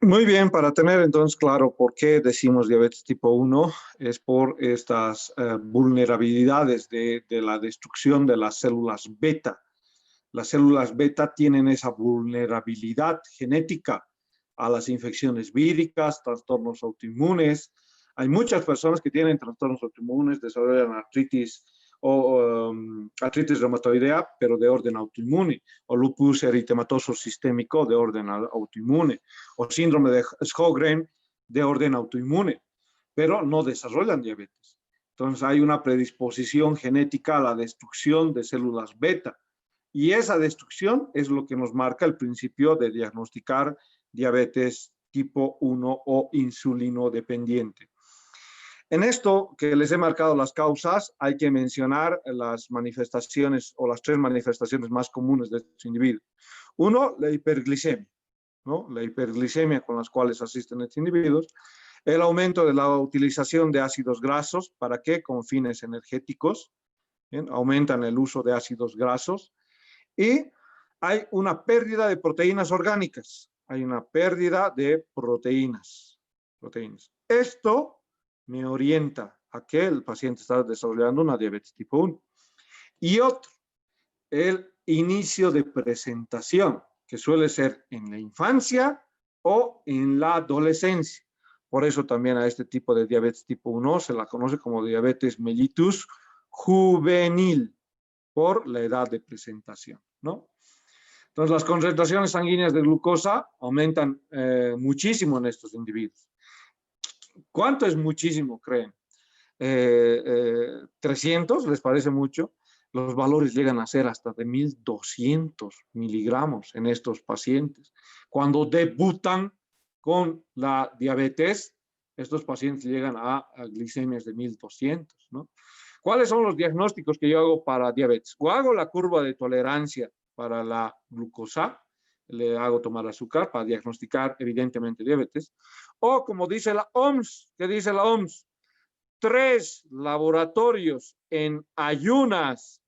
Muy bien, para tener entonces claro por qué decimos diabetes tipo 1, es por estas vulnerabilidades de la destrucción de las células beta. Las células beta tienen esa vulnerabilidad genética a las infecciones víricas, trastornos autoinmunes. Hay muchas personas que tienen trastornos autoinmunes, desarrollan artritis o artritis reumatoidea, pero de orden autoinmune, o lupus eritematoso sistémico de orden autoinmune, o síndrome de Sjögren de orden autoinmune, pero no desarrollan diabetes. Entonces hay una predisposición genética a la destrucción de células beta. Y esa destrucción es lo que nos marca el principio de diagnosticar diabetes tipo 1 o insulino dependiente. En esto que les he marcado las causas, hay que mencionar las manifestaciones o las tres manifestaciones más comunes de estos individuos. Uno, la hiperglicemia, ¿no? La hiperglicemia con las cuales asisten estos individuos. El aumento de la utilización de ácidos grasos, ¿para qué? Con fines energéticos, ¿bien? Aumentan el uso de ácidos grasos. Y hay una pérdida de proteínas orgánicas, hay una pérdida de proteínas. Esto me orienta a que el paciente está desarrollando una diabetes tipo 1. Y otro, el inicio de presentación, que suele ser en la infancia o en la adolescencia. Por eso también a este tipo de diabetes tipo 1 se la conoce como diabetes mellitus juvenil, por la edad de presentación, ¿no? Entonces, las concentraciones sanguíneas de glucosa aumentan muchísimo en estos individuos. ¿Cuánto es muchísimo, creen? 300, ¿les parece mucho? Los valores llegan a ser hasta de 1200 miligramos en estos pacientes. Cuando debutan con la diabetes, estos pacientes llegan a glicemias de 1200, ¿no? ¿Cuáles son los diagnósticos que yo hago para diabetes? O hago la curva de tolerancia para la glucosa, le hago tomar azúcar para diagnosticar evidentemente diabetes, o como dice la OMS, ¿qué dice la OMS? 3 laboratorios en ayunas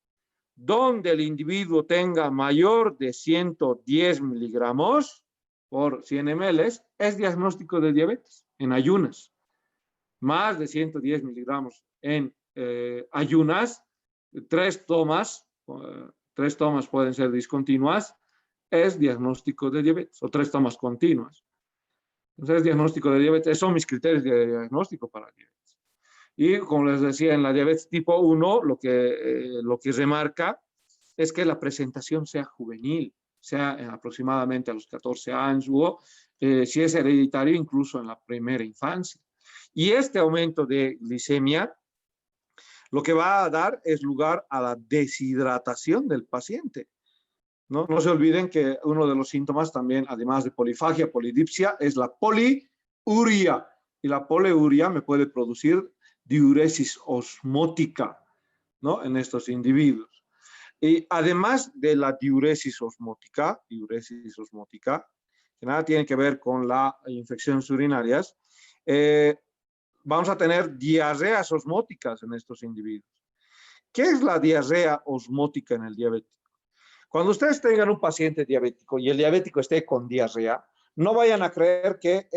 donde el individuo tenga mayor de 110 miligramos por 100 ml es diagnóstico de diabetes en ayunas. Más de 110 miligramos en ayunas, 3 tomas pueden ser discontinuas, es diagnóstico de diabetes, o 3 tomas continuas. Entonces, diagnóstico de diabetes, son mis criterios de diagnóstico para diabetes. Y como les decía, en la diabetes tipo 1, lo que remarca es que la presentación sea juvenil, sea aproximadamente a los 14 años, o si es hereditario, incluso en la primera infancia. Y este aumento de glicemia lo que va a dar es lugar a la deshidratación del paciente. No se olviden que uno de los síntomas también, además de polifagia, polidipsia, es la poliuria. Y la poliuria me puede producir diuresis osmótica, ¿no? En estos individuos. Y además de la diuresis osmótica, que nada tiene que ver con las infecciones urinarias, vamos a tener diarreas osmóticas en estos individuos. ¿Qué es la diarrea osmótica en el diabético? Cuando ustedes tengan un paciente diabético y el diabético esté con diarrea, no vayan a creer que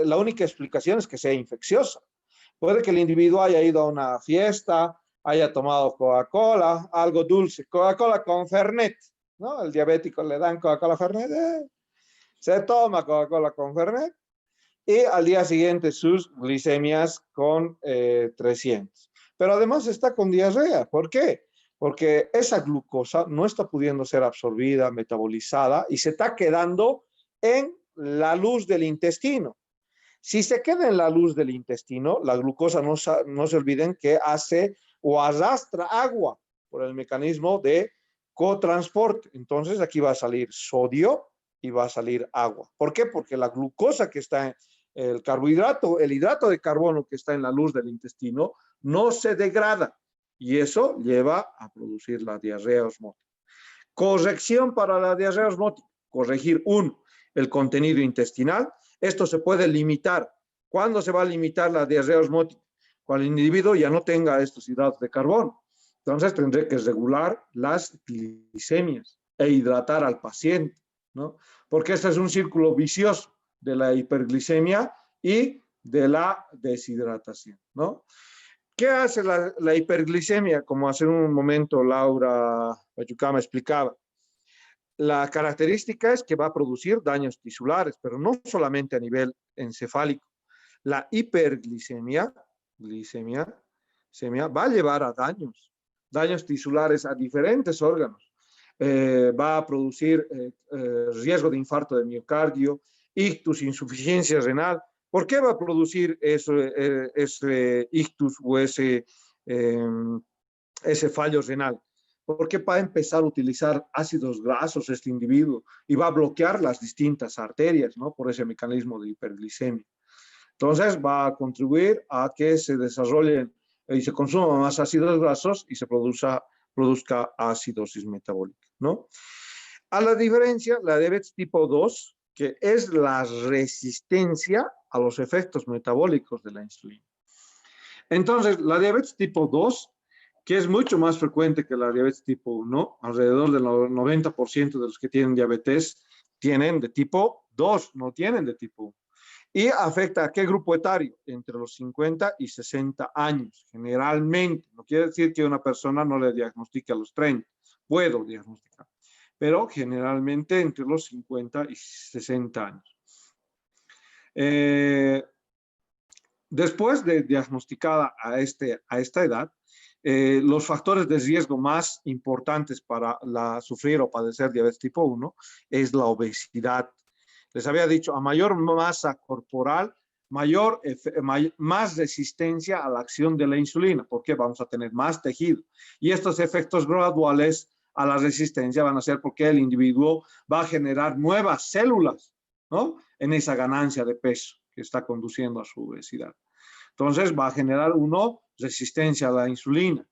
la única explicación es que sea infecciosa. Puede que el individuo haya ido a una fiesta, haya tomado Coca-Cola, algo dulce, Coca-Cola con Fernet, ¿no? El diabético le dan Coca-Cola Fernet, se toma Coca-Cola con Fernet y al día siguiente sus glicemias con 300. Pero además está con diarrea. ¿Por qué? Porque esa glucosa no está pudiendo ser absorbida, metabolizada y se está quedando en la luz del intestino. Si se queda en la luz del intestino, la glucosa no se olviden que hace o arrastra agua por el mecanismo de cotransporte. Entonces aquí va a salir sodio y va a salir agua. ¿Por qué? Porque la glucosa que está en el carbohidrato, el hidrato de carbono que está en la luz del intestino, no se degrada y eso lleva a producir la diarrea osmótica. Corrección para la diarrea osmótica, corregir el contenido intestinal. Esto se puede limitar. ¿Cuándo se va a limitar la diarrea osmótica? Cuando el individuo ya no tenga estos hidratos de carbono. Entonces tendré que regular las glicemias e hidratar al paciente, ¿no? Porque este es un círculo vicioso. de la hiperglicemia y de la deshidratación, ¿no? ¿Qué hace la hiperglicemia? Como hace un momento Laura Payucama explicaba, la característica es que va a producir daños tisulares, pero no solamente a nivel encefálico. La hiperglicemia va a llevar a daños tisulares a diferentes órganos. Va a producir riesgo de infarto de miocardio, ictus, insuficiencia renal. ¿Por qué va a producir ese ictus o ese fallo renal? Porque va a empezar a utilizar ácidos grasos este individuo y va a bloquear las distintas arterias, ¿no? Por ese mecanismo de hiperglicemia. Entonces va a contribuir a que se desarrollen y se consuman más ácidos grasos y se produzca acidosis metabólica, ¿no? A la diferencia, la diabetes tipo 2, que es la resistencia a los efectos metabólicos de la insulina. Entonces, la diabetes tipo 2, que es mucho más frecuente que la diabetes tipo 1, alrededor del 90% de los que tienen diabetes tienen de tipo 2, no tienen de tipo 1. Y afecta a qué grupo etario, entre los 50 y 60 años, generalmente. No quiere decir que una persona no le diagnostique a los 30, puedo diagnosticar, pero generalmente entre los 50 y 60 años. Después de diagnosticada a esta edad, los factores de riesgo más importantes para sufrir o padecer diabetes tipo 1 es la obesidad. Les había dicho, a mayor masa corporal, más resistencia a la acción de la insulina, porque vamos a tener más tejido. Y estos efectos graduales a la resistencia van a ser porque el individuo va a generar nuevas células, ¿no? En esa ganancia de peso que está conduciendo a su obesidad. Entonces va a generar resistencia a la insulina.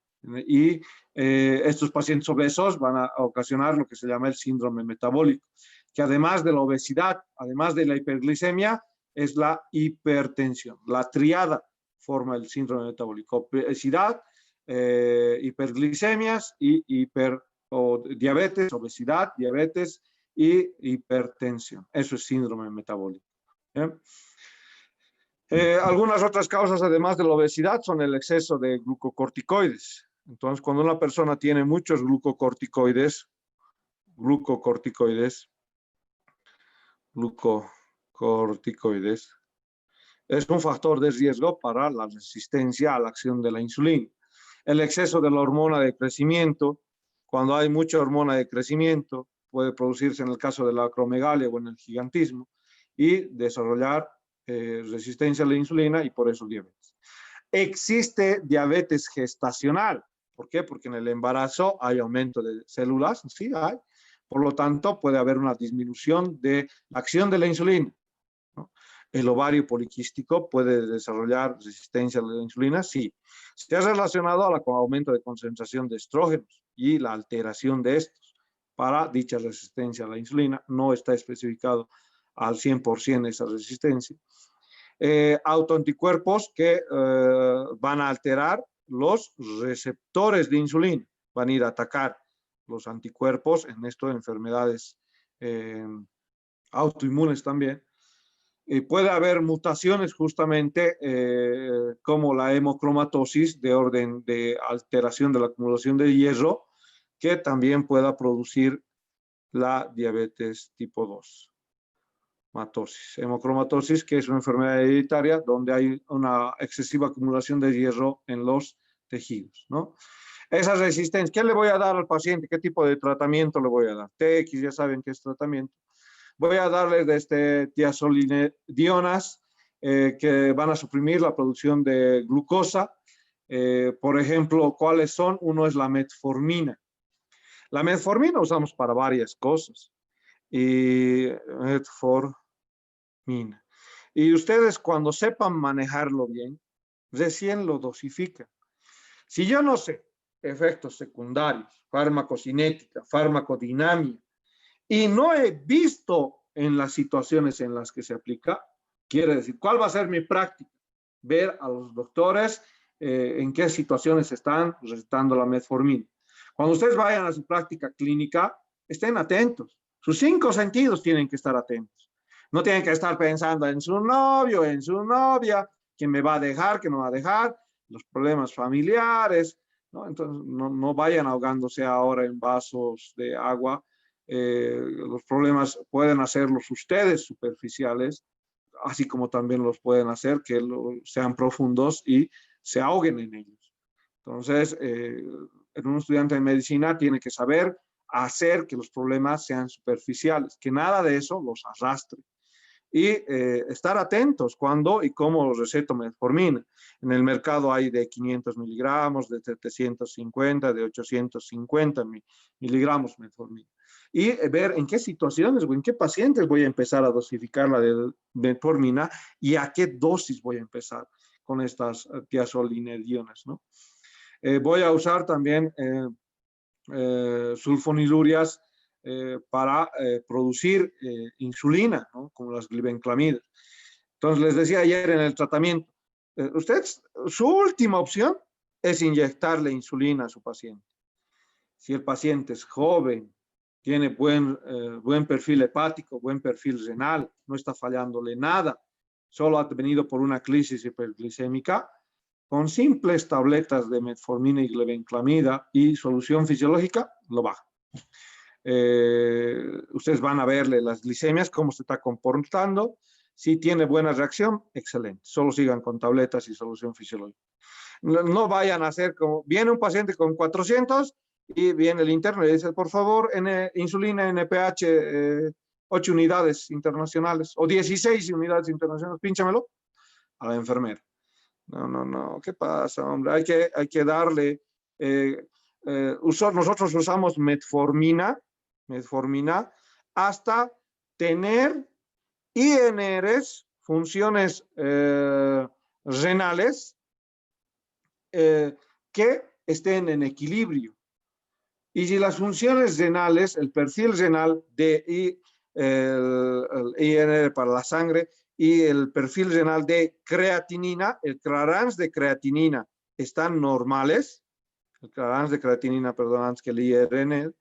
Y estos pacientes obesos van a ocasionar lo que se llama el síndrome metabólico, que además de la obesidad, además de la hiperglicemia, es la hipertensión. La triada forma el síndrome metabólico: obesidad, hiperglicemias y diabetes, obesidad, diabetes y hipertensión. Eso es síndrome metabólico. Algunas otras causas, además de la obesidad, son el exceso de glucocorticoides. Entonces, cuando una persona tiene muchos glucocorticoides, es un factor de riesgo para la resistencia a la acción de la insulina. El exceso de la hormona de crecimiento, cuando hay mucha hormona de crecimiento, puede producirse en el caso de la acromegalia o en el gigantismo y desarrollar resistencia a la insulina y por eso diabetes. Existe diabetes gestacional. ¿Por qué? Porque en el embarazo hay aumento de células, sí hay. Por lo tanto, puede haber una disminución de la acción de la insulina, ¿no? El ovario poliquístico puede desarrollar resistencia a la insulina, sí. Está relacionado al aumento de concentración de estrógenos y la alteración de estos para dicha resistencia a la insulina. No está especificado al 100% esa resistencia. Autoanticuerpos que van a alterar los receptores de insulina, van a ir a atacar los anticuerpos en esto de enfermedades autoinmunes también. Puede haber mutaciones justamente como la hemocromatosis de orden de alteración de la acumulación de hierro, que también pueda producir la diabetes tipo 2. Hemocromatosis, que es una enfermedad hereditaria donde hay una excesiva acumulación de hierro en los tejidos, ¿no? Esa resistencia, ¿qué le voy a dar al paciente? ¿Qué tipo de tratamiento le voy a dar? TX, ya saben qué es tratamiento. Voy a darle tiazolidionas que van a suprimir la producción de glucosa. Por ejemplo, ¿cuáles son? Uno es la metformina. La metformina usamos para varias cosas. Y Y ustedes, cuando sepan manejarlo bien, recién lo dosifican. Si yo no sé efectos secundarios, farmacocinética, farmacodinamia, y no he visto en las situaciones en las que se aplica, quiere decir, ¿cuál va a ser mi práctica? Ver a los doctores en qué situaciones están recetando la metformina. Cuando ustedes vayan a su práctica clínica, estén atentos. Sus 5 sentidos tienen que estar atentos. No tienen que estar pensando en su novio, en su novia, quién me va a dejar, quién no va a dejar, los problemas familiares, ¿no? Entonces, no vayan ahogándose ahora en vasos de agua. Los problemas pueden hacerlos ustedes superficiales, así como también los pueden hacer que sean profundos y se ahoguen en ellos. Entonces, un estudiante de medicina tiene que saber hacer que los problemas sean superficiales, que nada de eso los arrastre. Y estar atentos cuando y cómo receto metformina. En el mercado hay de 500 miligramos, de 750, de 850 miligramos metformina. Y ver en qué situaciones o en qué pacientes voy a empezar a dosificar la de metformina y a qué dosis voy a empezar con estas tiazolinediones, ¿no? Voy a usar también sulfonilurias para producir insulina, ¿no? Como las glibenclamidas. Entonces, les decía ayer en el tratamiento, usted, su última opción es inyectarle insulina a su paciente. Si el paciente es joven, tiene buen perfil hepático, buen perfil renal, no está fallándole nada, solo ha venido por una crisis hiperglicémica, con simples tabletas de metformina y glibenclamida y solución fisiológica, lo baja. Ustedes van a verle las glicemias, cómo se está comportando. Si tiene buena reacción, excelente. Solo sigan con tabletas y solución fisiológica. No vayan a hacer como, viene un paciente con 400 y viene el interno y le dice, por favor, insulina NPH 8 unidades internacionales o 16 unidades internacionales, pínchamelo a la enfermera. No, ¿qué pasa, hombre? Hay que darle, nosotros usamos metformina hasta tener INRs, funciones renales, que estén en equilibrio. Y si las funciones renales, el perfil renal de el INR para la sangre y el perfil renal de creatinina, el clarans de creatinina, están normales, el clarans de creatinina, perdón, antes que el IRN,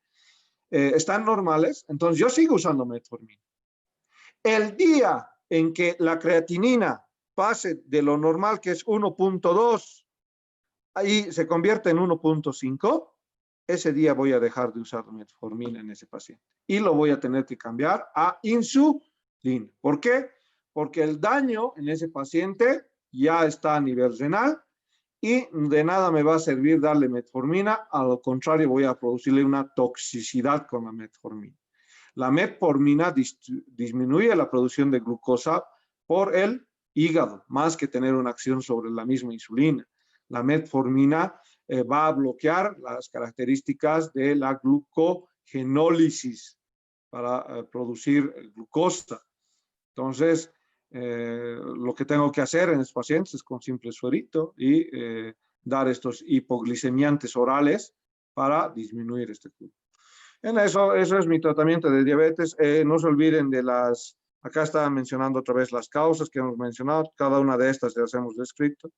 están normales, entonces yo sigo usando metformina. El día en que la creatinina pase de lo normal, que es 1.2, ahí se convierte en 1.5, ese día voy a dejar de usar metformina en ese paciente y lo voy a tener que cambiar a insulina. ¿Por qué? Porque el daño en ese paciente ya está a nivel renal y de nada me va a servir darle metformina, a lo contrario voy a producirle una toxicidad con la metformina. La metformina disminuye la producción de glucosa por el hígado, más que tener una acción sobre la misma insulina. La metformina va a bloquear las características de la glucogenólisis para producir glucosa. Entonces, lo que tengo que hacer en estos pacientes es con simple suerito y dar estos hipoglicemiantes orales para disminuir este cubo. Eso es mi tratamiento de diabetes. No se olviden de acá estaba mencionando otra vez las causas que hemos mencionado, cada una de estas ya las hemos descrito.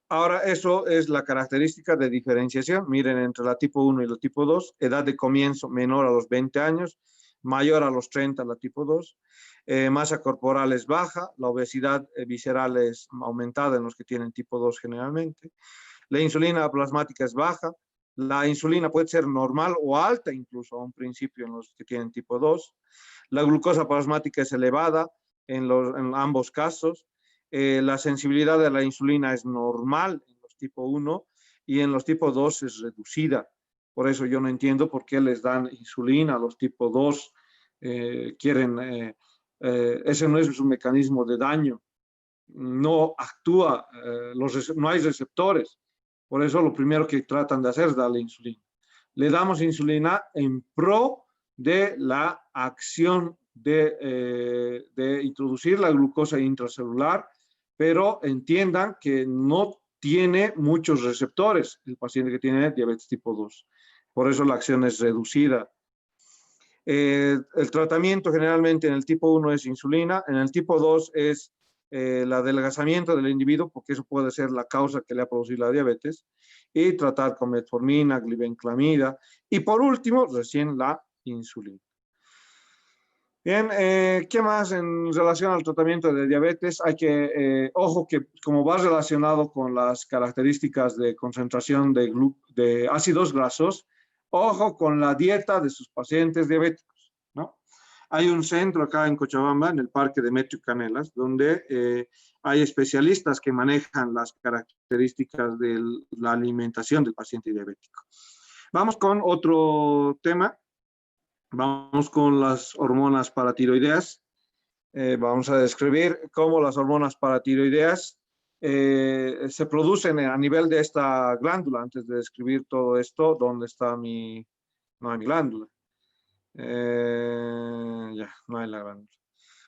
Ahora, eso es la característica de diferenciación. Miren, entre la tipo 1 y la tipo 2, edad de comienzo menor a los 20 años, mayor a los 30 la tipo 2, masa corporal es baja, la obesidad visceral es aumentada en los que tienen tipo 2 generalmente, la insulina plasmática es baja, la insulina puede ser normal o alta incluso a un principio en los que tienen tipo 2, la glucosa plasmática es elevada en ambos casos, la sensibilidad de la insulina es normal en los tipo 1 y en los tipo 2 es reducida. Por eso yo no entiendo por qué les dan insulina a los tipo 2. Ese no es un mecanismo de daño. No actúa, no hay receptores. Por eso lo primero que tratan de hacer es darle insulina. Le damos insulina en pro de la acción de introducir la glucosa intracelular, pero entiendan que no tiene muchos receptores el paciente que tiene diabetes tipo 2. Por eso la acción es reducida. El tratamiento generalmente en el tipo 1 es insulina, en el tipo 2 es el adelgazamiento del individuo, porque eso puede ser la causa que le ha producido la diabetes, y tratar con metformina, glibenclamida, y por último, recién la insulina. Bien, ¿qué más en relación al tratamiento de diabetes? Hay que, ojo que como va relacionado con las características de concentración de ácidos grasos, ojo con la dieta de sus pacientes diabéticos, ¿no? Hay un centro acá en Cochabamba, en el Parque Demetrio Canelas, donde hay especialistas que manejan las características de la alimentación del paciente diabético. Vamos con otro tema. Vamos con las hormonas paratiroideas. Vamos a describir cómo las hormonas paratiroideas se producen a nivel de esta glándula. Antes de describir todo esto, ¿dónde está mi... No hay mi glándula. Ya, no hay la glándula.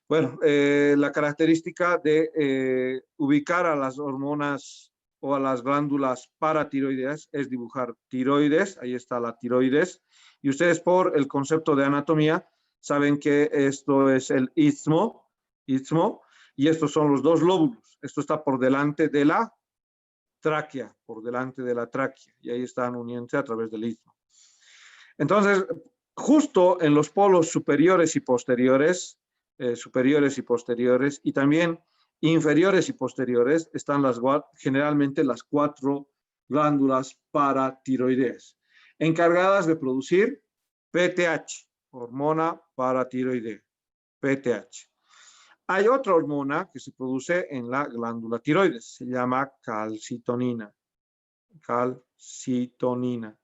Bueno, la característica de ubicar a las hormonas o a las glándulas paratiroideas es dibujar tiroides, ahí está la tiroides, y ustedes por el concepto de anatomía saben que esto es el istmo, y estos son los dos lóbulos. Esto está por delante de la tráquea, por delante de la tráquea, y ahí están uniéndose a través del istmo. Entonces, justo en los polos superiores y posteriores, y también inferiores y posteriores, están generalmente las 4 glándulas paratiroideas, encargadas de producir PTH, hormona paratiroidea, PTH. Hay otra hormona que se produce en la glándula tiroides, se llama calcitonina. Calcitonina.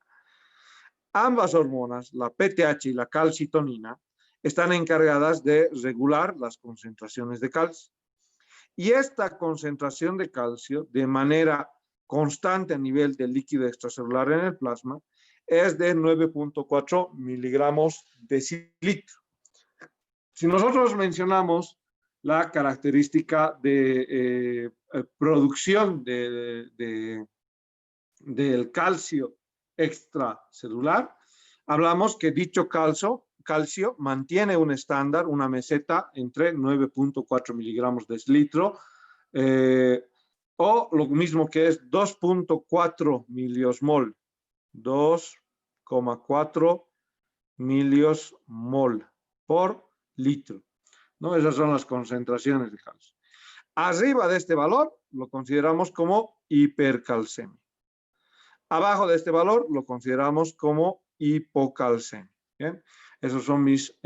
Ambas hormonas, la PTH y la calcitonina, están encargadas de regular las concentraciones de calcio. Y esta concentración de calcio, de manera constante a nivel del líquido extracelular en el plasma, es de 9.4 miligramos decilitro. Si nosotros mencionamos la característica de producción del calcio extracelular, hablamos que dicho calcio mantiene un estándar, una meseta entre 9.4 miligramos de litro, o lo mismo que es 2.4 miliosmol, 2,4 miliosmol por litro, ¿no? Esas son las concentraciones de calcio. Arriba de este valor lo consideramos como hipercalcemia. Abajo de este valor lo consideramos como hipocalcemia. ¿Bien? Esos son mis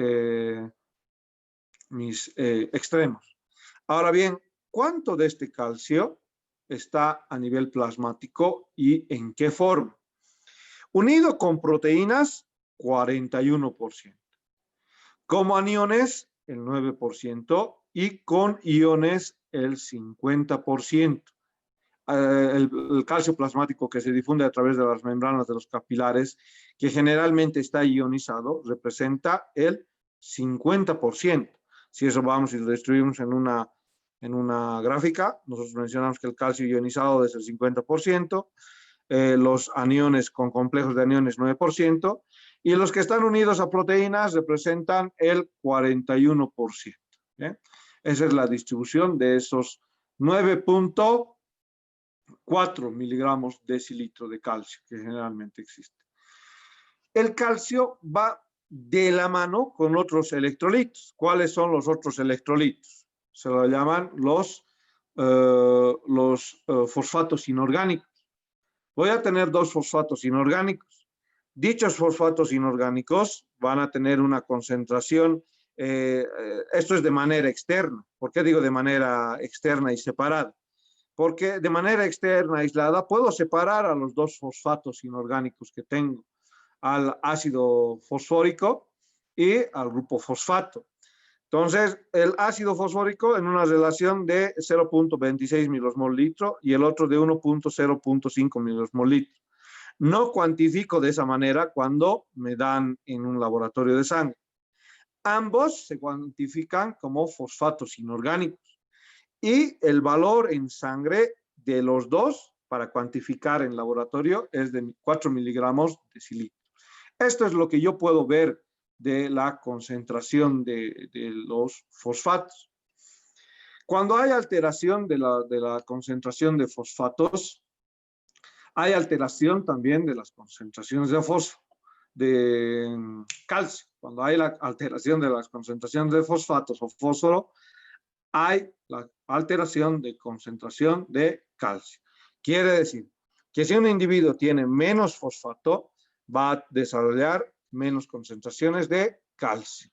extremos. Ahora bien, ¿cuánto de este calcio está a nivel plasmático y en qué forma? Unido con proteínas, 41%. Como aniones, el 9%, y con iones, el 50%. El calcio plasmático que se difunde a través de las membranas de los capilares, que generalmente está ionizado, representa el 50%. Si eso vamos y lo destruimos en una gráfica, nosotros mencionamos que el calcio ionizado es el 50%, los aniones con complejos de aniones 9%, y los que están unidos a proteínas representan el 41%. ¿Bien? Esa es la distribución de esos 9.4 miligramos decilitro de calcio que generalmente existe. El calcio va de la mano con otros electrolitos. ¿Cuáles son los otros electrolitos? Se lo llaman los fosfatos inorgánicos. Voy a tener 2 fosfatos inorgánicos. Dichos fosfatos inorgánicos van a tener una concentración, esto es de manera externa. ¿Por qué digo de manera externa y separada? Porque de manera externa, aislada, puedo separar a los 2 fosfatos inorgánicos que tengo, al ácido fosfórico y al grupo fosfato. Entonces, el ácido fosfórico en una relación de 0.26 milosmol litro y el otro de 1.0.5 milosmol litro. No cuantifico de esa manera cuando me dan en un laboratorio de sangre. Ambos se cuantifican como fosfatos inorgánicos y el valor en sangre de los dos para cuantificar en laboratorio es de 4 miligramos de decilitro. Esto es lo que yo puedo ver de la concentración de los fosfatos. Cuando hay alteración de la concentración de fosfatos, hay alteración también de las concentraciones de calcio. cuando hay la alteración de las concentraciones de fosfatos o fósforo, hay la alteración de concentración de calcio. Quiere decir que si un individuo tiene menos fosfato, va a desarrollar menos concentraciones de calcio.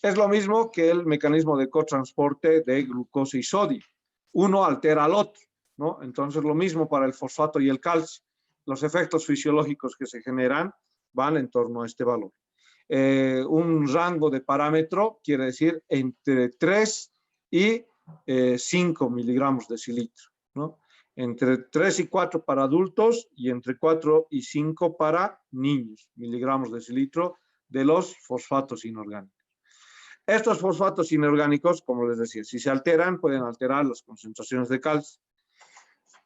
Es lo mismo que el mecanismo de cotransporte de glucosa y sodio. Uno altera al otro, ¿no? Entonces, lo mismo para el fosfato y el calcio. Los efectos fisiológicos que se generan van en torno a este valor. Un rango de parámetro quiere decir entre 3 y 5 miligramos de decilitro, ¿no? Entre 3 y 4 para adultos y entre 4 y 5 para niños, miligramos de decilitro de los fosfatos inorgánicos. Estos fosfatos inorgánicos, como les decía, si se alteran, pueden alterar las concentraciones de calcio.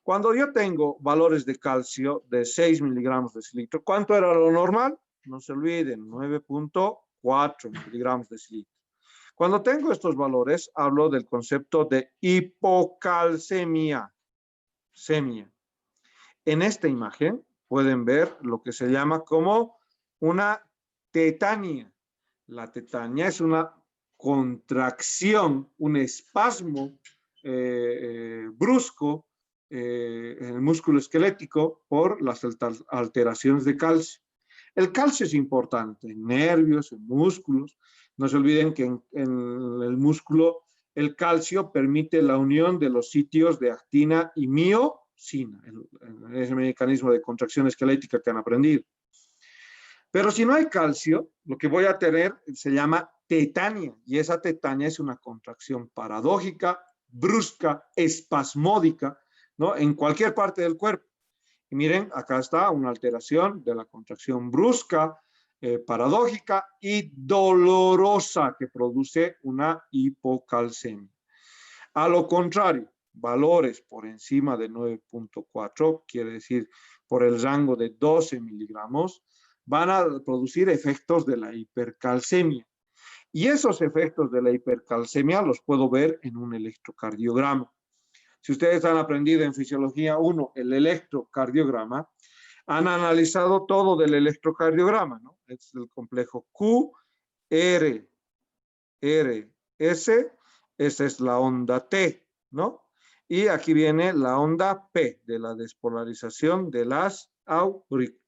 Cuando yo tengo valores de calcio de 6 miligramos de decilitro, ¿cuánto era lo normal? No se olviden, 9.4 miligramos de decilitro. Cuando tengo estos valores, hablo del concepto de hipocalcemia. En esta imagen pueden ver lo que se llama como una tetania. La tetania es una contracción, un espasmo brusco en el músculo esquelético por las alteraciones de calcio. El calcio es importante en nervios, en músculos. No se olviden que en el músculo el calcio permite la unión de los sitios de actina y miocina, ese mecanismo de contracción esquelética que han aprendido. Pero si no hay calcio, lo que voy a tener se llama tetania, y esa tetania es una contracción paradójica, brusca, espasmódica, ¿no? En cualquier parte del cuerpo. Y miren, acá está una alteración de la contracción brusca, paradójica y dolorosa que produce una hipocalcemia. A lo contrario, valores por encima de 9.4, quiere decir por el rango de 12 miligramos, van a producir efectos de la hipercalcemia. Y esos efectos de la hipercalcemia los puedo ver en un electrocardiograma. Si ustedes han aprendido en Fisiología 1 el electrocardiograma, han analizado todo del electrocardiograma, ¿no? Es el complejo Q, R, S, esa es la onda T, ¿no? Y aquí viene la onda P, de la despolarización de las aurículas.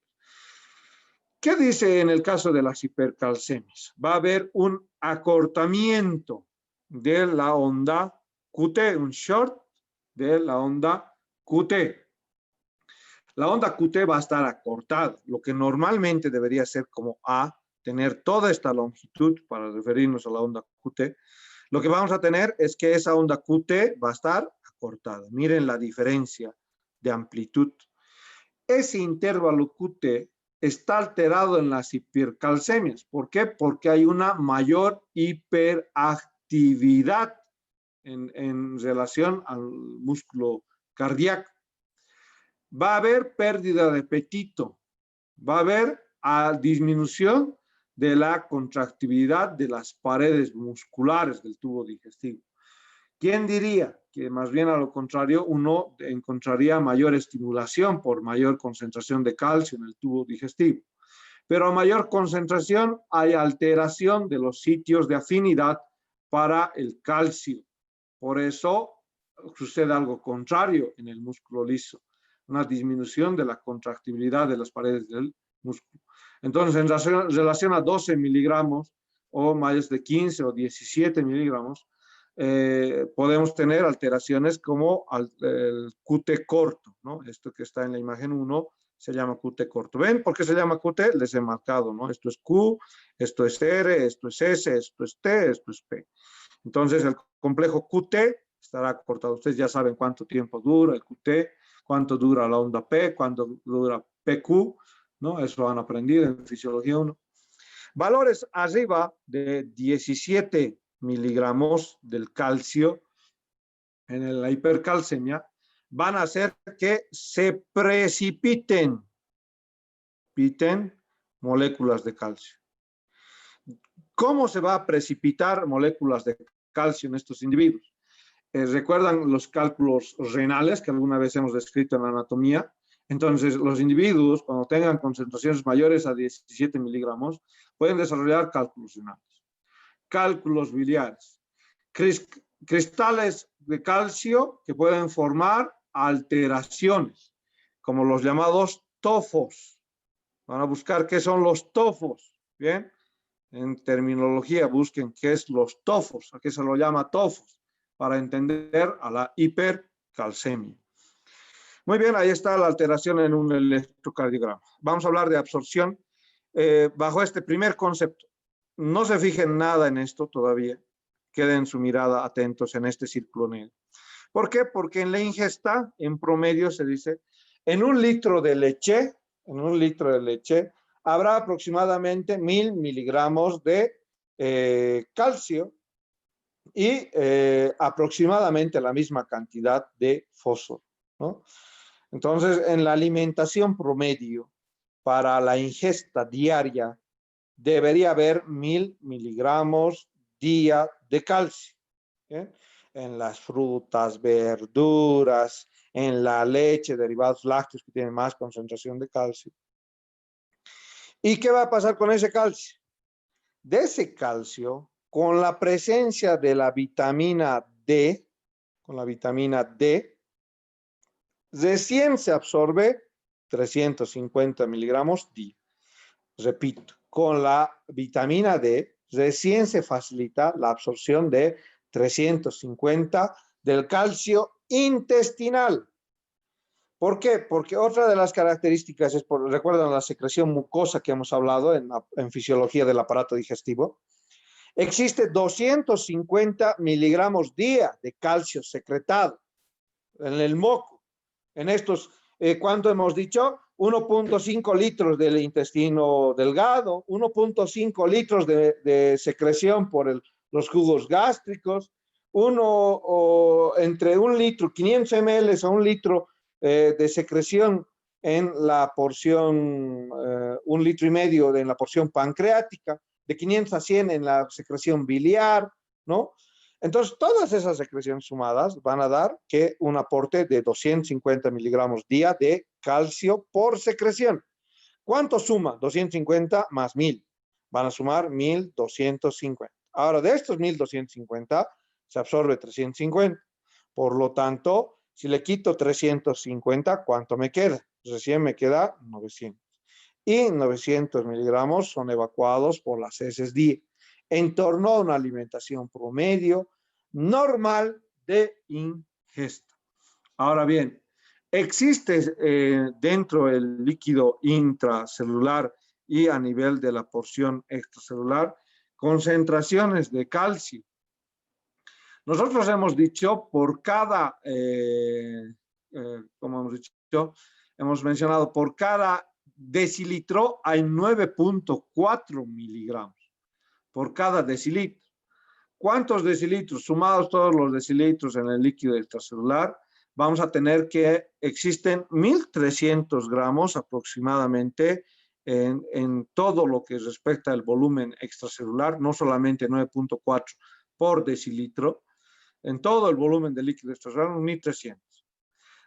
¿Qué dice en el caso de las hipercalcemias? Va a haber un acortamiento de la onda QT, un short de la onda QT. La onda QT va a estar acortada, lo que normalmente debería ser como A, tener toda esta longitud para referirnos a la onda QT. Lo que vamos a tener es que esa onda QT va a estar acortada. Miren la diferencia de amplitud. Ese intervalo QT está alterado en las hipercalcemias. ¿Por qué? Porque hay una mayor hiperactividad en relación al músculo cardíaco. Va a haber pérdida de apetito, va a haber disminución de la contractibilidad de las paredes musculares del tubo digestivo. ¿Quién diría que más bien a lo contrario uno encontraría mayor estimulación por mayor concentración de calcio en el tubo digestivo? Pero a mayor concentración hay alteración de los sitios de afinidad para el calcio. Por eso sucede algo contrario en el músculo liso, una disminución de la contractibilidad de las paredes del músculo. Entonces, en relación a 12 miligramos o más de 15 o 17 miligramos, podemos tener alteraciones como el QT corto, ¿no? Esto que está en la imagen 1 se llama QT corto. ¿Ven por qué se llama QT? Les he marcado, ¿no? Esto es Q, esto es R, esto es S, esto es T, esto es P. Entonces, el complejo QT estará cortado. Ustedes ya saben cuánto tiempo dura el QT, cuánto dura la onda P, cuánto dura PQ, ¿no? Eso lo han aprendido en Fisiología 1. Valores arriba de 17 miligramos del calcio en la hipercalcemia van a hacer que se precipiten moléculas de calcio. ¿Cómo se va a precipitar moléculas de calcio en estos individuos? ¿Recuerdan los cálculos renales que alguna vez hemos descrito en la anatomía? Entonces, los individuos, cuando tengan concentraciones mayores a 17 miligramos, pueden desarrollar cálculos renales, cálculos biliares, cristales de calcio que pueden formar alteraciones, como los llamados tofos. Van a buscar qué son los tofos, ¿bien? En terminología busquen qué es los tofos, a qué se lo llama tofos, para entender a la hipercalcemia. Muy bien, ahí está la alteración en un electrocardiograma. Vamos a hablar de absorción bajo este primer concepto. No se fijen nada en esto todavía. Queden su mirada atentos en este círculo negro. ¿Por qué? Porque en la ingesta, en promedio se dice, en un litro de leche, habrá aproximadamente 1000 miligramos de calcio y aproximadamente la misma cantidad de fósforo, ¿no? Entonces, en la alimentación promedio, para la ingesta diaria, debería haber 1000 miligramos día de calcio, ¿eh? En las frutas, verduras, en la leche, derivados lácteos que tienen más concentración de calcio. ¿Y qué va a pasar con ese calcio? De ese calcio, con la presencia de la vitamina D, recién se absorbe 350 miligramos día. Repito, con la vitamina D recién se facilita la absorción de 350 del calcio intestinal. ¿Por qué? Porque otra de las características es, recuerdan la secreción mucosa que hemos hablado en fisiología del aparato digestivo. Existe 250 miligramos día de calcio secretado en el moco. En estos, ¿cuánto hemos dicho? 1.5 litros del intestino delgado, 1.5 litros de secreción por los jugos gástricos, entre un litro, 500 ml a un litro de secreción en la porción, 1,5 litros en la porción pancreática, de 500 a 100 en la secreción biliar, ¿no? Entonces, todas esas secreciones sumadas van a dar que un aporte de 250 miligramos día de calcio por secreción. ¿Cuánto suma? 250 más 1000. Van a sumar 1250. Ahora, de estos 1250, se absorbe 350. Por lo tanto, si le quito 350, ¿cuánto me queda? Recién me queda 900. Y 900 miligramos son evacuados por las heces día, en torno a una alimentación promedio normal de ingesta. Ahora bien, existe dentro del líquido intracelular y a nivel de la porción extracelular concentraciones de calcio. Nosotros hemos dicho por cada, como hemos dicho, hemos mencionado, por cada decilitro hay 9.4 miligramos por cada decilitro. ¿Cuántos decilitros? Sumados todos los decilitros en el líquido extracelular, vamos a tener que existen 1300 gramos aproximadamente en todo lo que respecta al volumen extracelular, no solamente 9.4 por decilitro, en todo el volumen del líquido extracelular, 1300.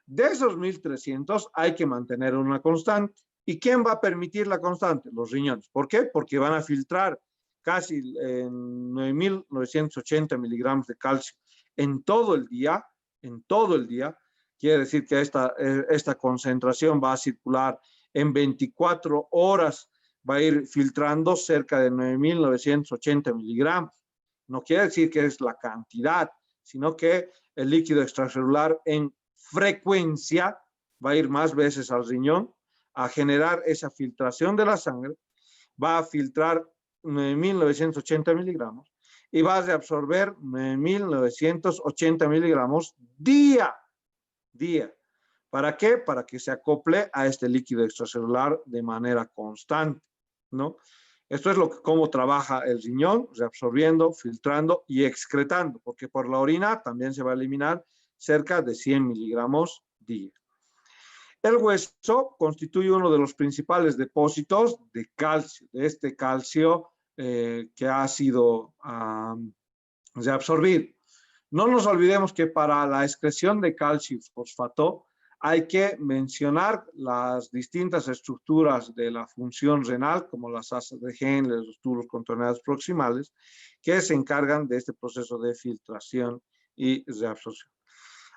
De esos 1300 hay que mantener una constante. ¿Y quién va a permitir la constante? Los riñones. ¿Por qué? Porque van a filtrar casi 9.980 miligramos de calcio en todo el día, quiere decir que esta concentración va a circular en 24 horas, va a ir filtrando cerca de 9.980 miligramos. No quiere decir que es la cantidad, sino que el líquido extracelular en frecuencia va a ir más veces al riñón a generar esa filtración de la sangre, va a filtrar 9.980 miligramos y va a reabsorber 9.980 miligramos día. ¿Para qué? Para que se acople a este líquido extracelular de manera constante, ¿no? Esto es cómo trabaja el riñón, reabsorbiendo, filtrando y excretando, porque por la orina también se va a eliminar cerca de 100 miligramos día. El hueso constituye uno de los principales depósitos de calcio, de este calcio que ha sido reabsorbido. No nos olvidemos que para la excreción de calcio y fosfato hay que mencionar las distintas estructuras de la función renal, como las asas de Henle, los túbulos contorneados proximales, que se encargan de este proceso de filtración y reabsorción.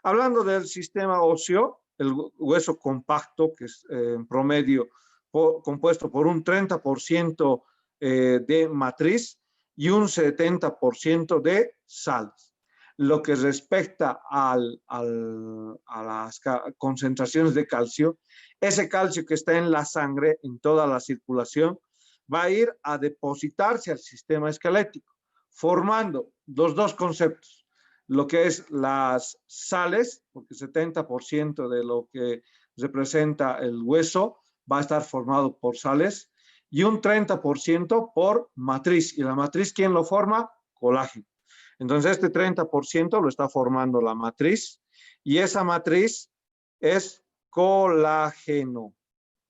Hablando del sistema óseo, el hueso compacto, que es en promedio compuesto por un 30% de matriz y un 70% de sales. Lo que respecta a las concentraciones de calcio, ese calcio que está en la sangre, en toda la circulación, va a ir a depositarse al sistema esquelético, formando los dos conceptos, lo que es las sales, porque 70% de lo que representa el hueso va a estar formado por sales, y un 30% por matriz. ¿Y la matriz quién lo forma? Colágeno. Entonces, este 30% lo está formando la matriz, y esa matriz es colágeno.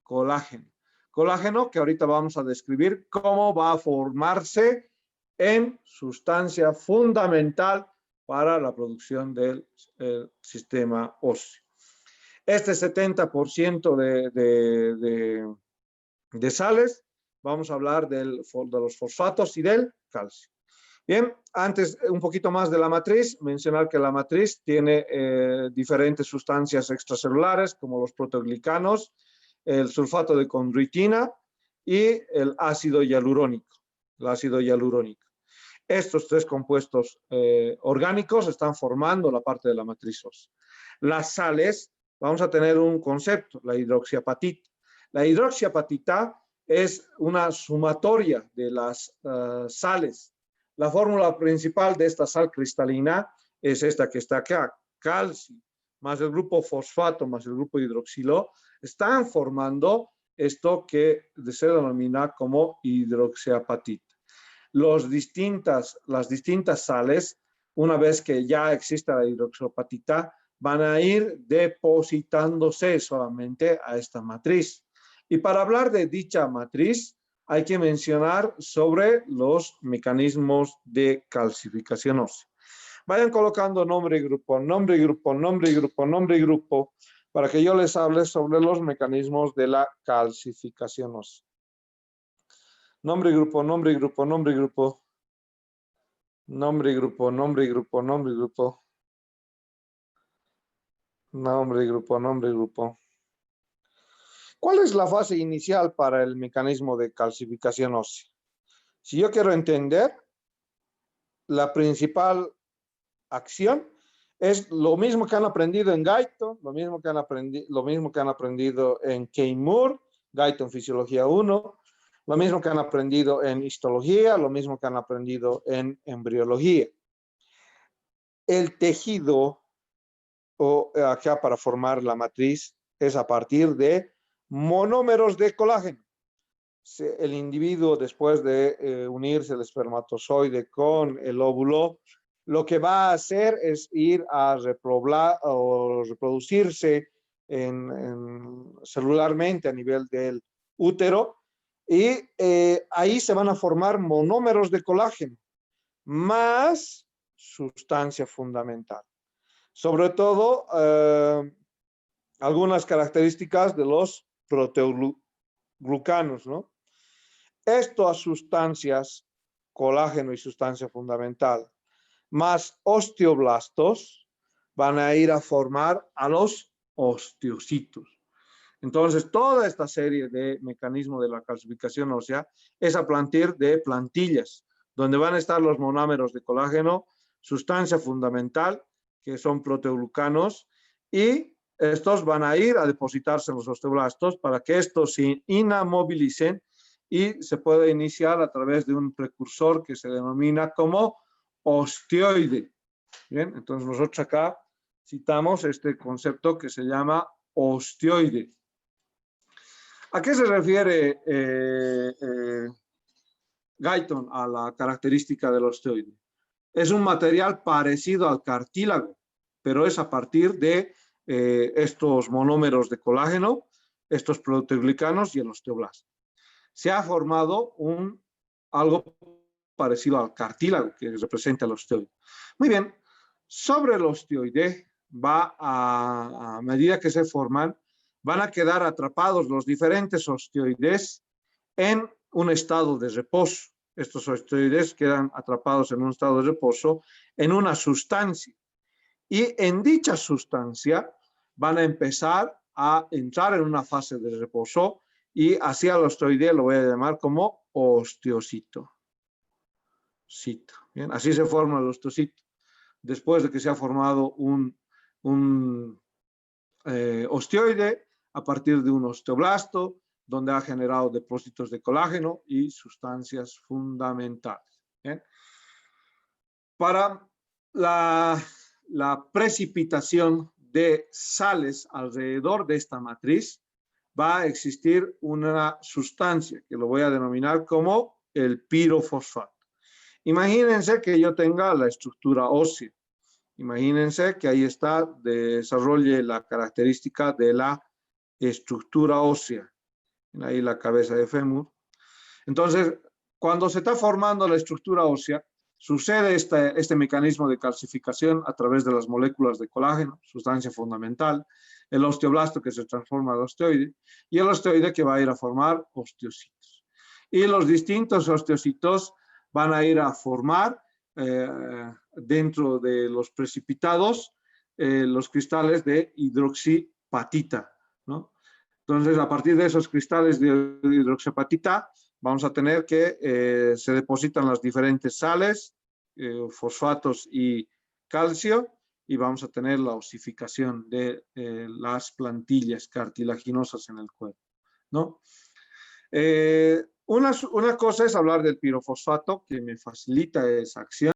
Colágeno. Colágeno que ahorita vamos a describir cómo va a formarse en sustancia fundamental para la producción del sistema óseo. Este 70% de sales, vamos a hablar de los fosfatos y del calcio. Bien, antes un poquito más de la matriz, mencionar que la matriz tiene diferentes sustancias extracelulares como los proteoglicanos, el sulfato de condroitina y el ácido hialurónico. El ácido hialurónico. Estos tres compuestos orgánicos están formando la parte de la matriz ósea. Las sales, vamos a tener un concepto, la hidroxiapatita. La hidroxiapatita es una sumatoria de las sales. La fórmula principal de esta sal cristalina es esta que está acá, calcio, más el grupo fosfato, más el grupo hidroxilo, están formando esto que se denomina como hidroxiapatita. Las distintas sales, una vez que ya existe la hidroxiapatita, van a ir depositándose solamente a esta matriz. Y para hablar de dicha matriz, hay que mencionar sobre los mecanismos de calcificación ósea. Vayan colocando nombre y grupo, nombre y grupo, nombre y grupo, nombre y grupo, para que yo les hable sobre los mecanismos de la calcificación ósea. Nombre y grupo, nombre y grupo, nombre y grupo. Nombre y grupo, nombre y grupo, nombre y grupo. Nombre y grupo, nombre y grupo. ¿Cuál es la fase inicial para el mecanismo de calcificación ósea? Si yo quiero entender, la principal acción es lo mismo que han aprendido en Guyton, lo mismo que han aprendido en Kane Moore, Guyton Fisiología 1, lo mismo que han aprendido en histología, lo mismo que han aprendido en embriología. El tejido acá para formar la matriz es a partir de monómeros de colágeno. El individuo, después de unirse el espermatozoide con el óvulo, lo que va a hacer es ir a reproducirse celularmente a nivel del útero, y ahí se van a formar monómeros de colágeno más sustancia fundamental. Sobre todo, algunas características de los proteoglucanos, ¿no? Estas sustancias, colágeno y sustancia fundamental, más osteoblastos, van a ir a formar a los osteocitos. Entonces, toda esta serie de mecanismos de la calcificación ósea es a partir de plantillas, donde van a estar los monómeros de colágeno, sustancia fundamental, que son proteoglucanos, y estos van a ir a depositarse en los osteoblastos para que estos se inamovilicen y se puede iniciar a través de un precursor que se denomina como osteoide. Bien, entonces nosotros acá citamos este concepto que se llama osteoide. ¿A qué se refiere Guyton a la característica del osteoide? Es un material parecido al cartílago, pero es a partir de estos monómeros de colágeno, estos proteoglicanos y el osteoblasto. Se ha formado algo parecido al cartílago que representa el osteoide. Muy bien, sobre el osteoide a medida que se forman, van a quedar atrapados los diferentes osteoides en un estado de reposo. Estos osteoides quedan atrapados en un estado de reposo en una sustancia. Y en dicha sustancia van a empezar a entrar en una fase de reposo y así al osteoide lo voy a llamar como osteocito. Bien, así se forma el osteocito. Después de que se ha formado un osteoide a partir de un osteoblasto, donde ha generado depósitos de colágeno y sustancias fundamentales. ¿Bien? Para la precipitación de sales alrededor de esta matriz, va a existir una sustancia que lo voy a denominar como el pirofosfato. Imagínense que yo tenga la estructura ósea. Imagínense que ahí está, desarrolle la característica de la estructura ósea. Ahí la cabeza de fémur. Entonces, cuando se está formando la estructura ósea, sucede este mecanismo de calcificación a través de las moléculas de colágeno, sustancia fundamental, el osteoblasto que se transforma en osteoide y el osteoide que va a ir a formar osteocitos. Y los distintos osteocitos van a ir a formar dentro de los precipitados los cristales de hidroxiapatita, ¿no? Entonces, a partir de esos cristales de hidroxiapatita, vamos a tener que se depositan las diferentes sales, fosfatos y calcio, y vamos a tener la osificación de las plantillas cartilaginosas en el cuerpo, ¿no? Una cosa es hablar del pirofosfato, que me facilita esa acción.